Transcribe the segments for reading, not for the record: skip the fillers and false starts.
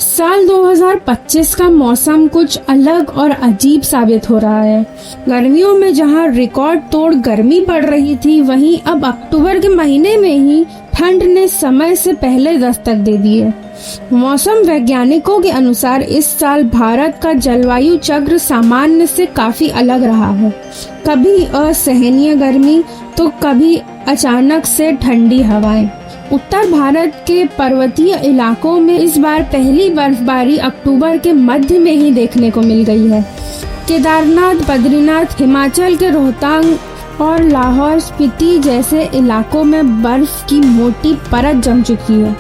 साल 2025 का मौसम कुछ अलग और अजीब साबित हो रहा है। गर्मियों में जहां रिकॉर्ड तोड़ गर्मी पड़ रही थी, वहीं अब अक्टूबर के महीने में ही ठंड ने समय से पहले दस्तक दे दी है। मौसम वैज्ञानिकों के अनुसार इस साल भारत का जलवायु चक्र सामान्य से काफी अलग रहा है। कभी असहनीय गर्मी तो कभी अचानक से ठंडी हवाएं। उत्तर भारत के पर्वतीय इलाकों में इस बार पहली बर्फबारी अक्टूबर के मध्य में ही देखने को मिल गई है। केदारनाथ, बद्रीनाथ, हिमाचल के रोहतांग और लाहौर स्पीति जैसे इलाकों में बर्फ की मोटी परत जम चुकी है।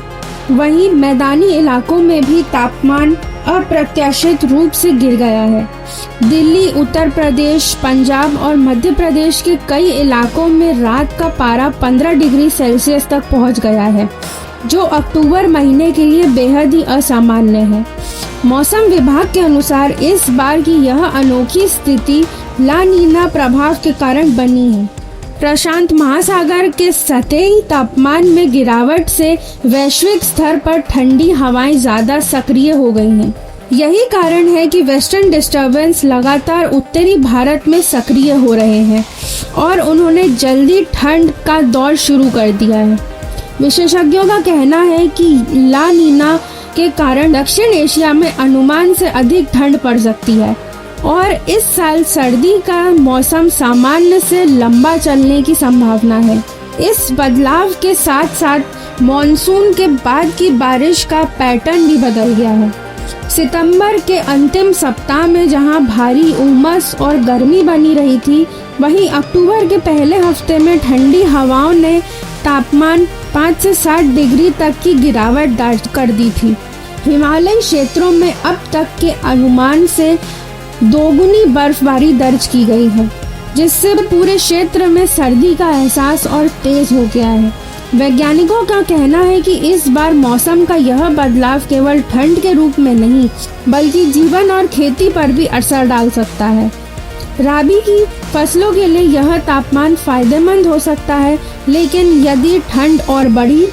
वहीं मैदानी इलाकों में भी तापमान अप्रत्याशित रूप से गिर गया है। दिल्ली, उत्तर प्रदेश, पंजाब और मध्य प्रदेश के कई इलाकों में रात का पारा 15 डिग्री सेल्सियस तक पहुंच गया है, जो अक्टूबर महीने के लिए बेहद ही असामान्य है। मौसम विभाग के अनुसार इस बार की यह अनोखी स्थिति ला नीना प्रभाव के कारण बनी है। प्रशांत महासागर के सतही तापमान में गिरावट से वैश्विक स्तर पर ठंडी हवाएं ज्यादा सक्रिय हो गई हैं। यही कारण है कि वेस्टर्न डिस्टर्बेंस लगातार उत्तरी भारत में सक्रिय हो रहे हैं और उन्होंने जल्दी ठंड का दौर शुरू कर दिया है। विशेषज्ञों का कहना है कि ला नीना के कारण दक्षिण एशिया में अनुमान से अधिक ठंड पड़ सकती है और इस साल सर्दी का मौसम सामान्य से लंबा चलने की संभावना है। इस बदलाव के साथ साथ मॉनसून के बाद की बारिश का पैटर्न भी बदल गया है। सितंबर के अंतिम सप्ताह में जहां भारी उमस और गर्मी बनी रही थी, वहीं अक्टूबर के पहले हफ्ते में ठंडी हवाओं ने तापमान 5 से 7 डिग्री तक की गिरावट दर्ज कर दी थी। हिमालयी क्षेत्रों में अब तक के अनुमान से दोगुनी बर्फबारी दर्ज की गई है, जिससे पूरे क्षेत्र में सर्दी का एहसास और तेज हो गया है। वैज्ञानिकों का कहना है कि इस बार मौसम का यह बदलाव केवल ठंड के रूप में नहीं, बल्कि जीवन और खेती पर भी असर डाल सकता है। राबी की फसलों के लिए यह तापमान फायदेमंद हो सकता है, लेकिन यदि ठंड और बढ़ी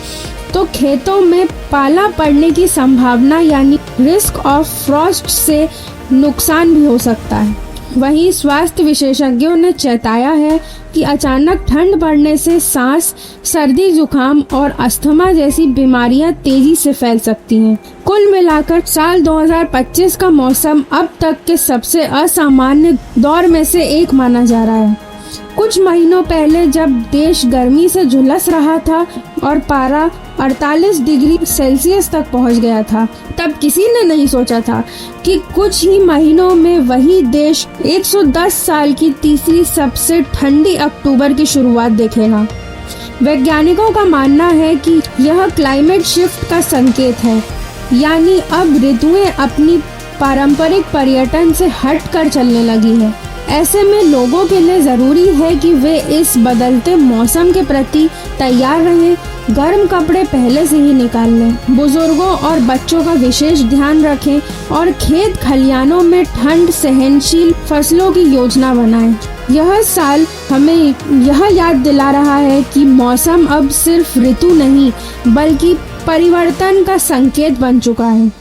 तो खेतों में पाला पड़ने की संभावना यानी रिस्क ऑफ फ्रॉस्ट से नुकसान भी हो सकता है। वहीं स्वास्थ्य विशेषज्ञों ने चेताया है कि अचानक ठंड बढ़ने से सांस, सर्दी, जुकाम और अस्थमा जैसी बीमारियां तेजी से फैल सकती हैं। कुल मिलाकर साल 2025 का मौसम अब तक के सबसे असामान्य दौर में से एक माना जा रहा है। कुछ महीनों पहले जब देश गर्मी से झुलस रहा था और पारा 48 डिग्री सेल्सियस तक पहुंच गया था, तब किसी ने नहीं सोचा था कि कुछ ही महीनों में वही देश 110 साल की तीसरी सबसे ठंडी अक्टूबर की शुरुआत देखेगा। वैज्ञानिकों का मानना है कि यह क्लाइमेट शिफ्ट का संकेत है, यानी अब ऋतुएं अपनी पारंपरिक पर्यटन से हटकर चलने लगी है। ऐसे में लोगों के लिए जरूरी है कि वे इस बदलते मौसम के प्रति तैयार रहें, गर्म कपड़े पहले से ही निकाल लें, बुजुर्गों और बच्चों का विशेष ध्यान रखें और खेत खलियानों में ठंड सहनशील फसलों की योजना बनाएं। यह साल हमें यह याद दिला रहा है कि मौसम अब सिर्फ ऋतु नहीं, बल्कि परिवर्तन का संकेत बन चुका है।